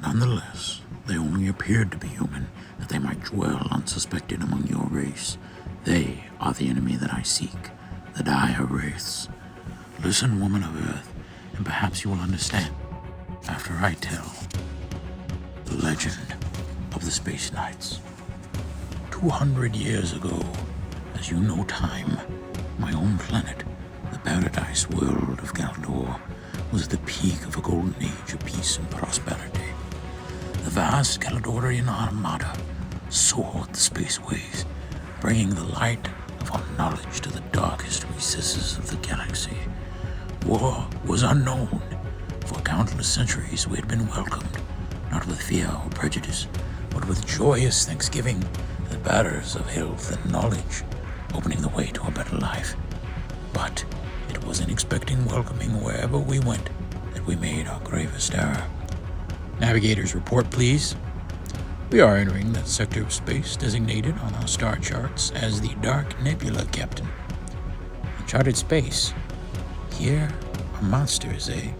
Nonetheless, they only appeared to be human, that they might dwell unsuspected among your race. They are the enemy that I seek, the dire wraiths. Listen, woman of Earth, and perhaps you will understand after I tell the legend of the Space Knights. 200 years ago, as you know time, my own planet, the paradise world of Galador, was the peak of a golden age of peace and prosperity. The vast Galadorian armada soared the spaceways, bringing the light of our knowledge to the darkest recesses of the galaxy. War was unknown. For countless centuries we had been welcomed, not with fear or prejudice, but with joyous thanksgiving, the bearers of health and knowledge, opening the way to a better life. But it was in expecting welcoming wherever we went that we made our gravest error. Navigators, report, please. We are entering that sector of space designated on our star charts as the Dark Nebula, Captain. Uncharted space. Here are monsters, eh?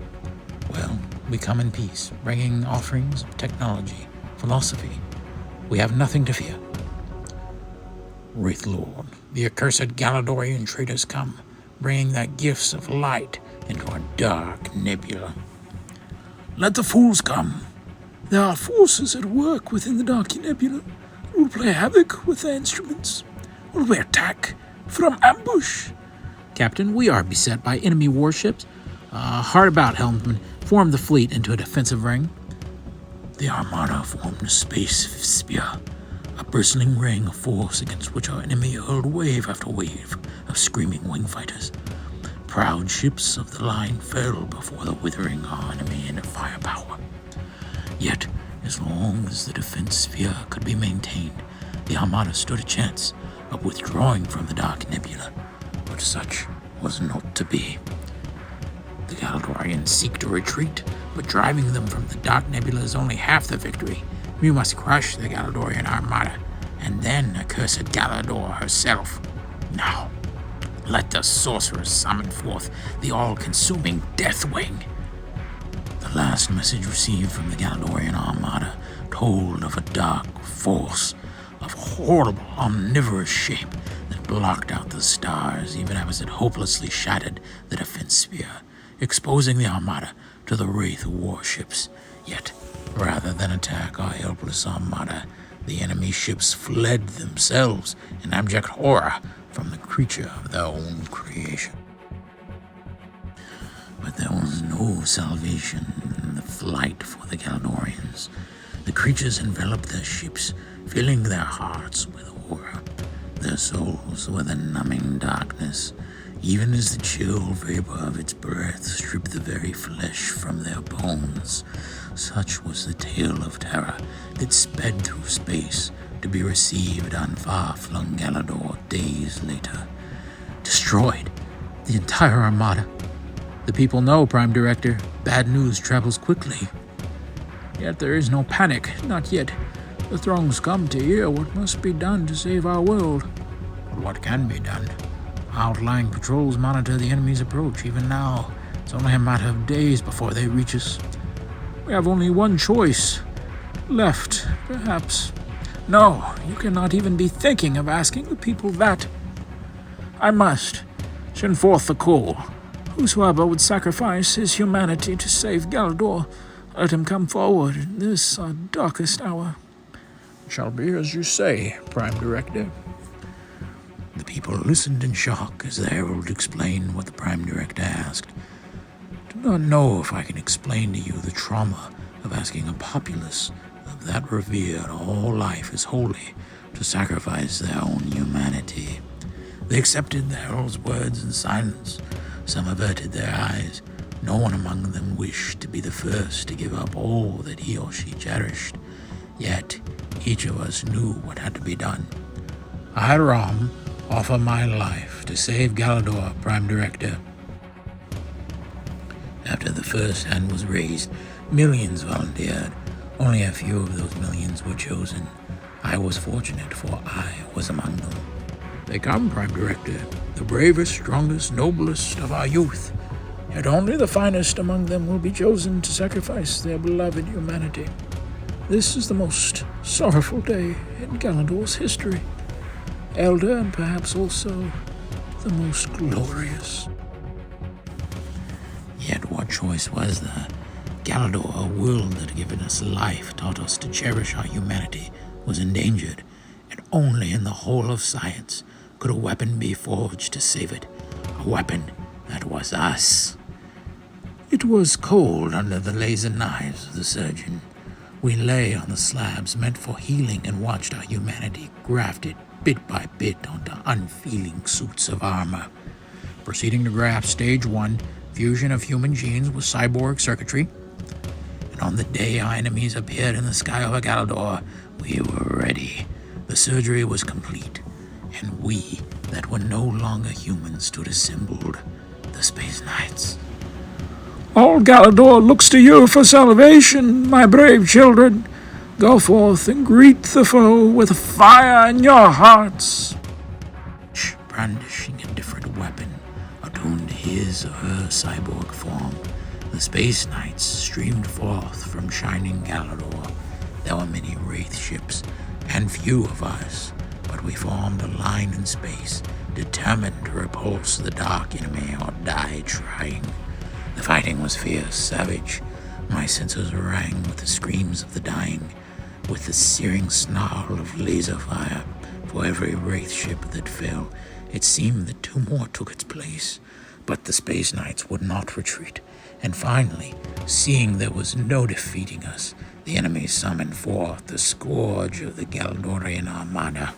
Well, we come in peace, bringing offerings of technology, philosophy. We have nothing to fear. Wraith Lord, the accursed Galadorian traitors come, bringing their gifts of light into our dark nebula. Let the fools come. There are forces at work within the Dark Nebula who will play havoc with their instruments. Will we attack from ambush? Captain, we are beset by enemy warships. Hard about, helmsman. Form the fleet into a defensive ring. The Armada formed a space sphere, a bristling ring of force against which our enemy hurled wave after wave of screaming wing fighters. Proud ships of the line fell before the withering our enemy in firepower. Yet, as long as the defense sphere could be maintained, the Armada stood a chance of withdrawing from the Dark Nebula, but such was not to be. The Galadorians seek to retreat, but driving them from the Dark Nebula is only half the victory. We must crush the Galadorian Armada, and then accursed Galador herself. Now, let the sorcerers summon forth the all-consuming Deathwing. The last message received from the Galadorian Armada told of a dark force of horrible, omnivorous shape that blocked out the stars even as it hopelessly shattered the defense sphere, exposing the Armada to the Wraith warships. Yet, rather than attack our helpless Armada, the enemy ships fled themselves in abject horror from the creature of their own creation. But there was no salvation in the flight for the Galadorians. The creatures enveloped their ships, filling their hearts with horror, their souls with a numbing darkness, even as the chill vapor of its breath stripped the very flesh from their bones. Such was the tale of terror that sped through space to be received on far-flung Galador days later. Destroyed the entire Armada. The people know, Prime Director. Bad news travels quickly. Yet there is no panic, not yet. The throngs come to hear what must be done to save our world. But what can be done? Outlying patrols monitor the enemy's approach even now. It's only a matter of days before they reach us. We have only one choice left, perhaps. No, you cannot even be thinking of asking the people that. I must send forth the call. Whosoever would sacrifice his humanity to save Galador, let him come forward in this our darkest hour. It shall be as you say, Prime Director. The people listened in shock as the herald explained what the Prime Director asked. I do not know if I can explain to you the trauma of asking a populace of that revered all life is holy to sacrifice their own humanity. They accepted the herald's words in silence. Some averted their eyes. No one among them wished to be the first to give up all that he or she cherished. Yet, each of us knew what had to be done. I, Ram, offer my life to save Galador, Prime Director. After the first hand was raised, millions volunteered. Only a few of those millions were chosen. I was fortunate, for I was among them. They come, Prime Director, the bravest, strongest, noblest of our youth. Yet only the finest among them will be chosen to sacrifice their beloved humanity. This is the most sorrowful day in Galador's history. Elder, and perhaps also the most glorious. Yet what choice was there? Galador, a world that had given us life, taught us to cherish our humanity, was endangered, and only in the whole of science could a weapon be forged to save it. A weapon that was us. It was cold under the laser knives of the surgeon. We lay on the slabs meant for healing and watched our humanity grafted bit by bit onto unfeeling suits of armor. Proceeding to graft stage 1, fusion of human genes with cyborg circuitry. And on the day our enemies appeared in the sky over Galador, we were ready. The surgery was complete, and we that were no longer humans stood assembled, the Space Knights. All Galador looks to you for salvation, my brave children. Go forth and greet the foe with fire in your hearts. Brandishing a different weapon, attuned to his or her cyborg form, the Space Knights streamed forth from shining Galador. There were many wraith ships, and few of us, but we formed a line in space, determined to repulse the dark enemy or die trying. The fighting was fierce, savage. My senses rang with the screams of the dying, with the searing snarl of laser fire. For every wraith ship that fell, it seemed that 2 more took its place. But the Space Knights would not retreat, and finally, seeing there was no defeating us, the enemy summoned forth the scourge of the Galadorian Armada.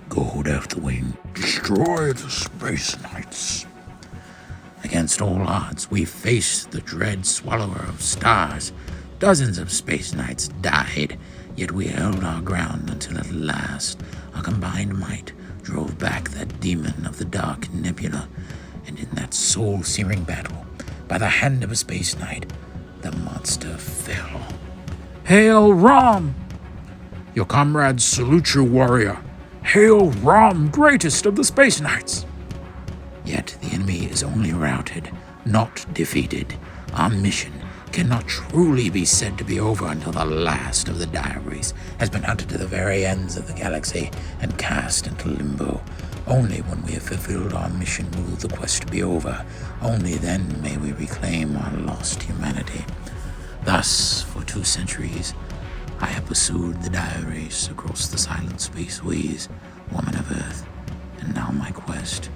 Go, Deathwing, destroy the Space Knights. Against all odds, we faced the dread swallower of stars. Dozens of Space Knights died, yet we held our ground until at last our combined might drove back that demon of the dark nebula, and in that soul-searing battle, by the hand of a Space Knight, the monster fell. Hail Rom! Your comrades salute you, warrior. Hail Rom, greatest of the Space Knights! Yet the enemy is only routed, not defeated. Our mission cannot truly be said to be over until the last of the dire race has been hunted to the very ends of the galaxy and cast into limbo. Only when we have fulfilled our mission will the quest be over. Only then may we reclaim our lost humanity. Thus, for 2 centuries, I have pursued the dire race across the silent spaceways, woman of Earth, and now my quest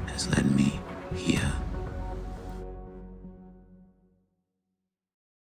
has led me here.